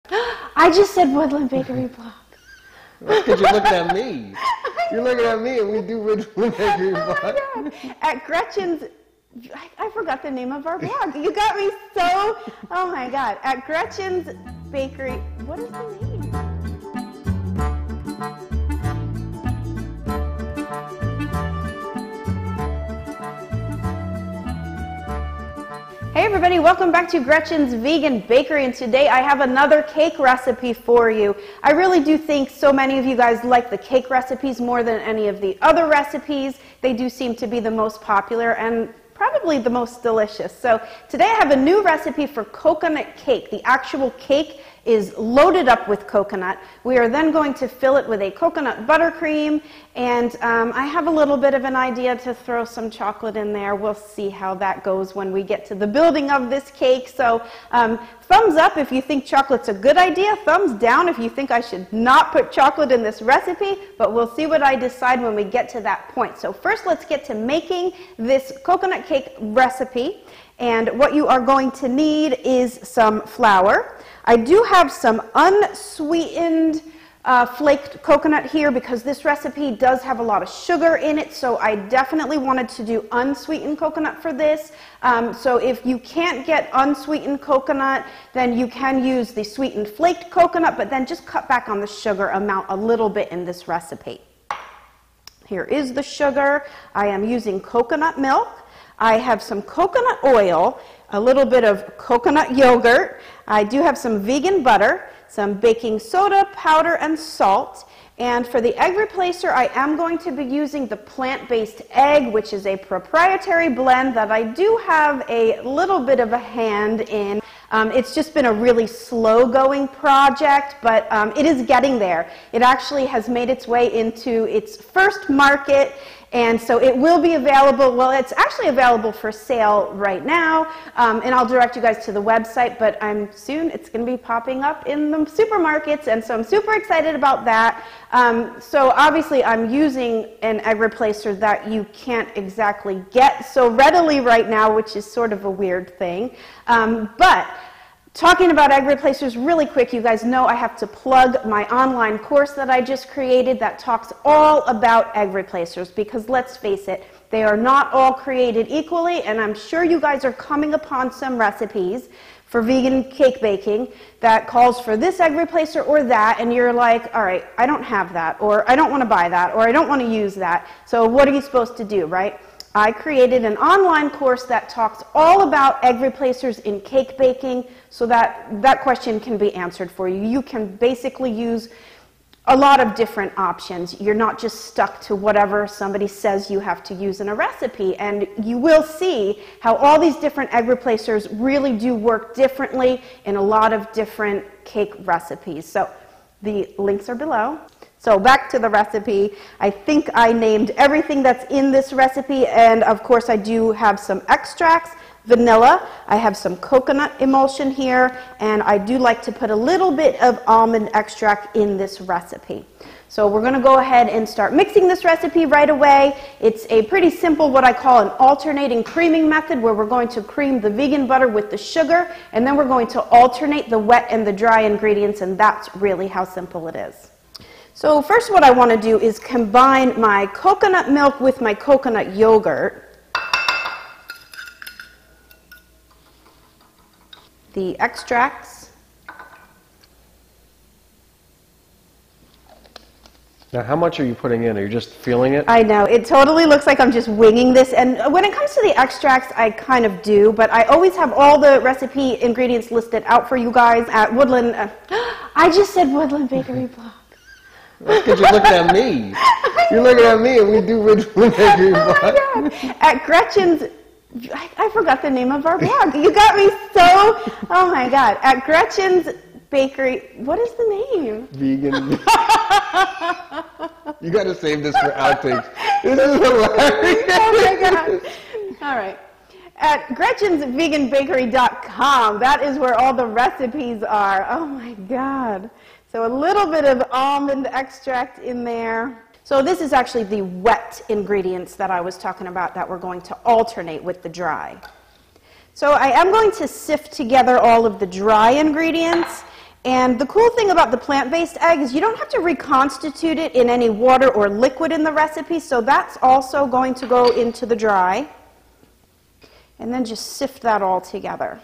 I just said Woodland Bakery Blog. That's because you're looking at me. You're looking at me, and we do Woodland Bakery Blog. Oh my God. At Gretchen's, I forgot the name of our blog. You got me so, oh my God. At Gretchen's Bakery, what is the name? Hey everybody, welcome back to Gretchen's Vegan Bakery, and today I have another cake recipe for you. I really do think so many of you guys like the cake recipes more than any of the other recipes. They do seem to be the most popular and probably the most delicious. So today I have a new recipe for coconut cake. The actual cake is loaded up with coconut. We are then going to fill it with a coconut buttercream, and I have a little bit of an idea to throw some chocolate in there. We'll see how that goes when we get to the building of this cake. So thumbs up if you think chocolate's a good idea, thumbs down if you think I should not put chocolate in this recipe, but we'll see what I decide when we get to that point. So first let's get to making this coconut cake recipe, and what you are going to need is some flour. I do have some unsweetened flaked coconut here because this recipe does have a lot of sugar in it, so I definitely wanted to do unsweetened coconut for this. So if you can't get unsweetened coconut, then you can use the sweetened flaked coconut, but then just cut back on the sugar amount a little bit in this recipe. Here is the sugar. I am using coconut milk. I have some coconut oil, a little bit of coconut yogurt. I do have some vegan butter, some baking soda, powder, and salt. And for the egg replacer, I am going to be using the plant-based egg, which is a proprietary blend that I do have a little bit of a hand in. It's just been a really slow-going project, but it is getting there. It actually has made its way into its first market, and so it will be available. Well, it's actually available for sale right now, and I'll direct you guys to the website, but soon it's going to be popping up in the supermarkets, and so I'm super excited about that. So obviously I'm using an egg replacer that you can't exactly get so readily right now, which is sort of a weird thing. But talking about egg replacers really quick, you guys know I have to plug my online course that I just created that talks all about egg replacers, because let's face it, they are not all created equally, and I'm sure you guys are coming upon some recipes for vegan cake baking that calls for this egg replacer or that, and you're like, all right, I don't have that, or I don't want to buy that, or I don't want to use that, so what are you supposed to do, right? I created an online course that talks all about egg replacers in cake baking, so that question can be answered for you. You can basically use a lot of different options. You're not just stuck to whatever somebody says you have to use in a recipe, and you will see how all these different egg replacers really do work differently in a lot of different cake recipes. So the links are below. So back to the recipe. I think I named everything that's in this recipe, and of course I do have some extracts, vanilla, I have some coconut emulsion here, and I do like to put a little bit of almond extract in this recipe. So we're going to go ahead and start mixing this recipe right away. It's a pretty simple, what I call an alternating creaming method, where we're going to cream the vegan butter with the sugar, and then we're going to alternate the wet and the dry ingredients, and that's really how simple it is. So first what I want to do is combine my coconut milk with my coconut yogurt. The extracts. Now, how much are you putting in? Are you just feeling it? I know, it totally looks like I'm just winging this, and when it comes to the extracts, I kind of do, but I always have all the recipe ingredients listed out for you guys at Woodland. I just said Woodland Bakery Blog. That's because you're looking at me. You're looking at me, and we do Woodland Bakery Blog. Oh my God. At Gretchen's, I forgot the name of our blog. You got me so, oh my God. At Gretchen's Bakery, what is the name? Vegan. You got to save this for outtakes. This is hilarious. Oh my God. All right. At GretchensVeganBakery.com, that is where all the recipes are. Oh my God. So a little bit of almond extract in there. So this is actually the wet ingredients that I was talking about that we're going to alternate with the dry. So I am going to sift together all of the dry ingredients, And the cool thing about the plant-based egg is you don't have to reconstitute it in any water or liquid in the recipe, so that's also going to go into the dry. And then just sift that all together.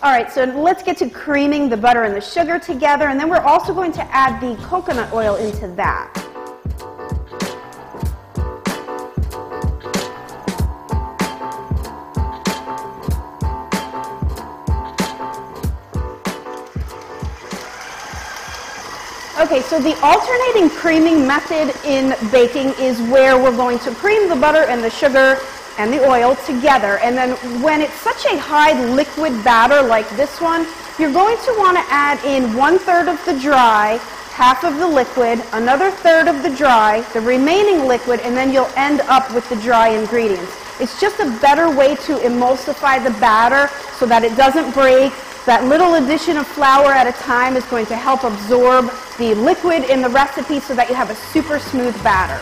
All right, so let's get to creaming the butter and the sugar together, and then we're also going to add the coconut oil into that. Okay, so the alternating creaming method in baking is where we're going to cream the butter and the sugar and the oil together. And then when it's such a high liquid batter like this one, you're going to want to add in 1/3 of the dry, half of the liquid, another third of the dry, the remaining liquid, and then you'll end up with the dry ingredients. It's just a better way to emulsify the batter so that it doesn't break. That little addition of flour at a time is going to help absorb the liquid in the recipe so that you have a super smooth batter.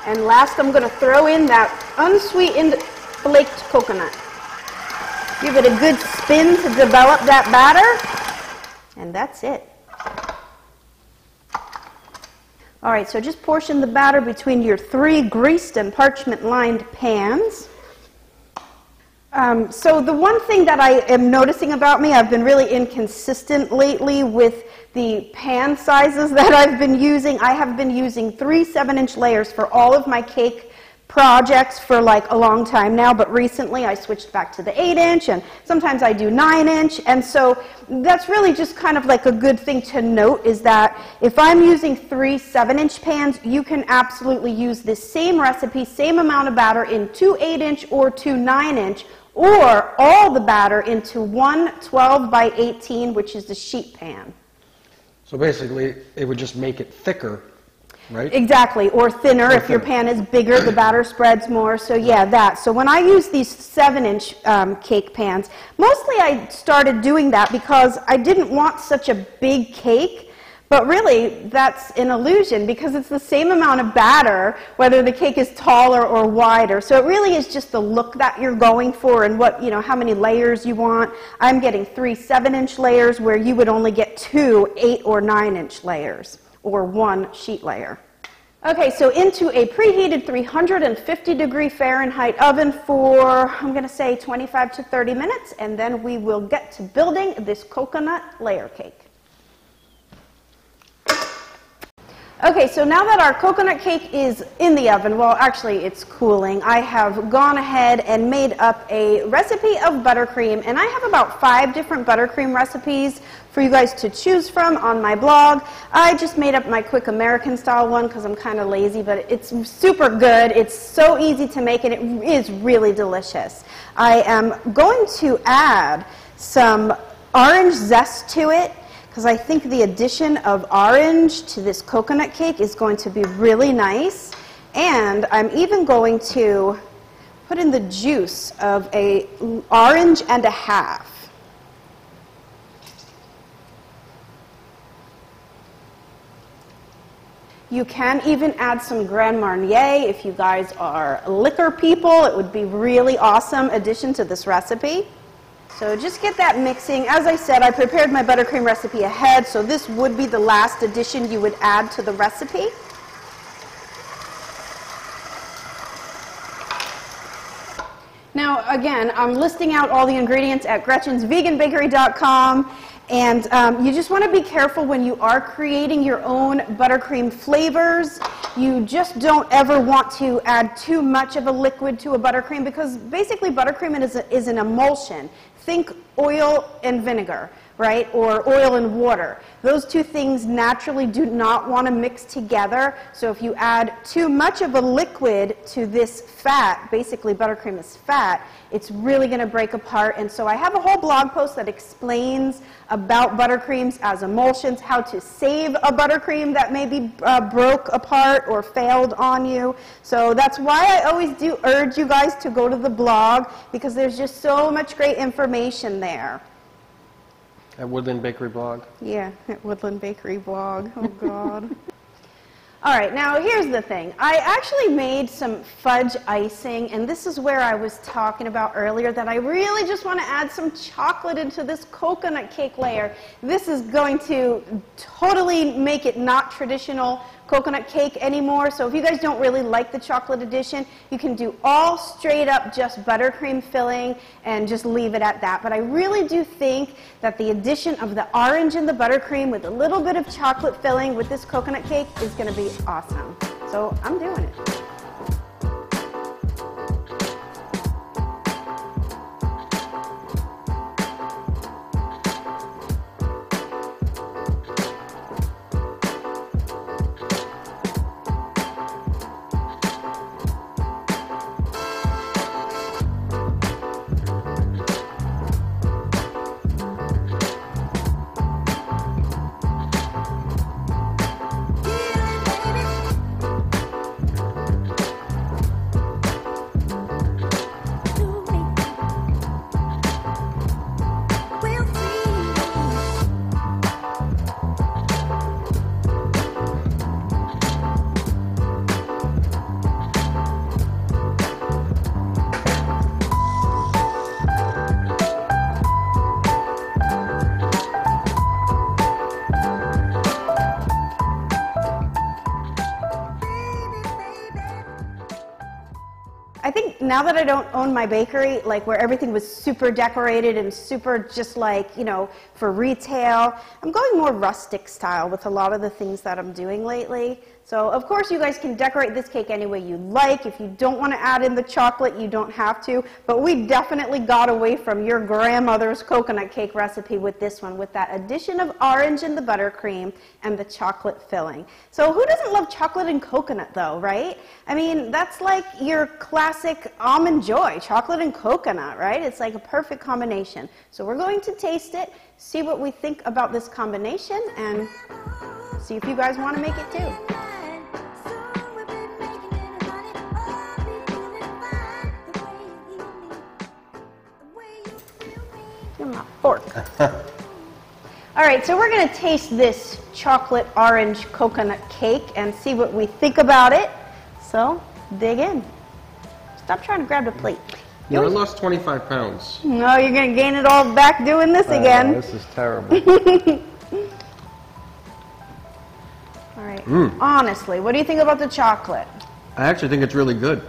And last, I'm going to throw in that unsweetened flaked coconut. Give it a good spin to develop that batter, and that's it. All right, so just portion the batter between your 3 greased and parchment-lined pans. So the one thing that I am noticing about me, I've been really inconsistent lately with the pan sizes that I've been using. I have been using 3 7-inch layers for all of my cake projects for like a long time now, but recently I switched back to the 8-inch, and sometimes I do 9-inch, and so that's really just kind of like a good thing to note, is that if I'm using 3 7-inch pans, you can absolutely use this same recipe, same amount of batter in 2 8-inch or 2 9-inch, or all the batter into 1 12 by 18, which is the sheet pan. So basically, it would just make it thicker, right? Exactly, or thinner. If your pan is bigger, the batter spreads more. So yeah, that. So when I use these 7-inch cake pans, mostly I started doing that because I didn't want such a big cake. But really, that's an illusion because it's the same amount of batter, whether the cake is taller or wider. So it really is just the look that you're going for and what, how many layers you want. I'm getting 3 7-inch layers where you would only get 2 8 or 9-inch layers, or 1 sheet layer. Okay, so into a preheated 350-degree Fahrenheit oven for, I'm going to say 25 to 30 minutes, and then we will get to building this coconut layer cake. Okay, so now that our coconut cake is in the oven, well, actually it's cooling, I have gone ahead and made up a recipe of buttercream, and I have about 5 different buttercream recipes for you guys to choose from on my blog. I just made up my quick American style one because I'm kind of lazy, but it's super good. It's so easy to make, and it is really delicious. I am going to add some orange zest to it, because I think the addition of orange to this coconut cake is going to be really nice. And I'm even going to put in the juice of an orange and a half. You can even add some Grand Marnier if you guys are liquor people. It would be really awesome addition to this recipe. So just get that mixing. As I said, I prepared my buttercream recipe ahead, so this would be the last addition you would add to the recipe. Now, again, I'm listing out all the ingredients at GretchensVeganBakery.com, and you just want to be careful when you are creating your own buttercream flavors. You just don't ever want to add too much of a liquid to a buttercream, because basically buttercream is an emulsion. Think oil and vinegar. right? Or oil and water. Those two things naturally do not want to mix together. So if you add too much of a liquid to this fat, basically buttercream is fat, it's really going to break apart. And so I have a whole blog post that explains about buttercreams as emulsions, how to save a buttercream that maybe broke apart or failed on you. So that's why I always do urge you guys to go to the blog, because there's just so much great information there. At Woodland Bakery blog? Yeah, at Woodland Bakery blog. Oh, God. All right, now here's the thing. I actually made some fudge icing, and this is where I was talking about earlier that I really just want to add some chocolate into this coconut cake layer. This is going to totally make it not traditional coconut cake anymore. So if you guys don't really like the chocolate edition, you can do all straight up just buttercream filling and just leave it at that. But I really do think that the addition of the orange and the buttercream with a little bit of chocolate filling with this coconut cake is going to be awesome. So I'm doing it. I think now that I don't own my bakery, like where everything was super decorated and super just like, you know, for retail, I'm going more rustic style with a lot of the things that I'm doing lately. So of course you guys can decorate this cake any way you like. If you don't want to add in the chocolate, you don't have to. But we definitely got away from your grandmother's coconut cake recipe with this one, with that addition of orange in the buttercream and the chocolate filling. So who doesn't love chocolate and coconut though, right? I mean, that's like your classic almond joy, chocolate and coconut, right? It's like a perfect combination. So we're going to taste it, see what we think about this combination, and see if you guys want to make it too. Give me my fork. All right, so we're going to taste this chocolate orange coconut cake and see what we think about it. So, dig in. Stop trying to grab the plate. You know, I lost 25 pounds. No, you're going to gain it all back doing this again. This is terrible. All right, honestly, what do you think about the chocolate? I actually think it's really good.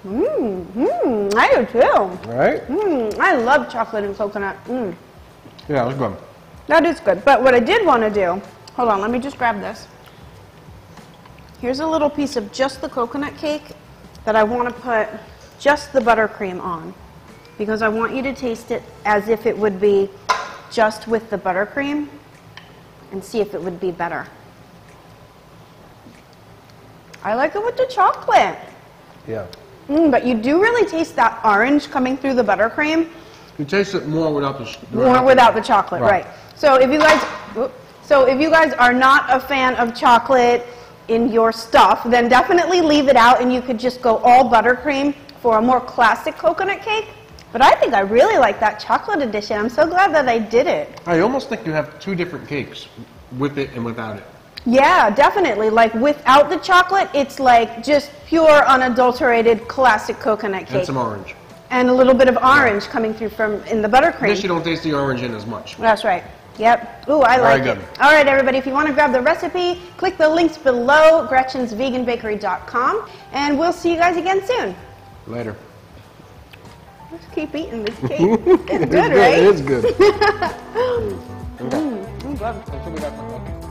I do too. Right? I love chocolate and coconut. Yeah, that's good. That is good. But what I did want to do, hold on, let me just grab this. Here's a little piece of just the coconut cake that I want to put just the buttercream on, because I want you to taste it as if it would be just with the buttercream and see if it would be better. I like it with the chocolate. Yeah. But you do really taste that orange coming through the buttercream. You taste it more without the More without the chocolate, right. So if you guys are not a fan of chocolate in your stuff, then definitely leave it out and you could just go all buttercream for a more classic coconut cake. But I think I really like that chocolate edition. I'm so glad that I did it. I almost think you have two different cakes, with it and without it. Yeah, definitely. Like without the chocolate, it's like just pure unadulterated classic coconut cake. And some orange. And a little bit of orange coming through from in the buttercream. I guess you don't taste the orange in as much. That's right. Yep. Ooh, I like it. All right, everybody, if you want to grab the recipe, click the links below, GretchensVeganBakery.com, and we'll see you guys again soon. Later. Let's keep eating this cake. It's good, right? It is good. I'm good. Until we got some lucky.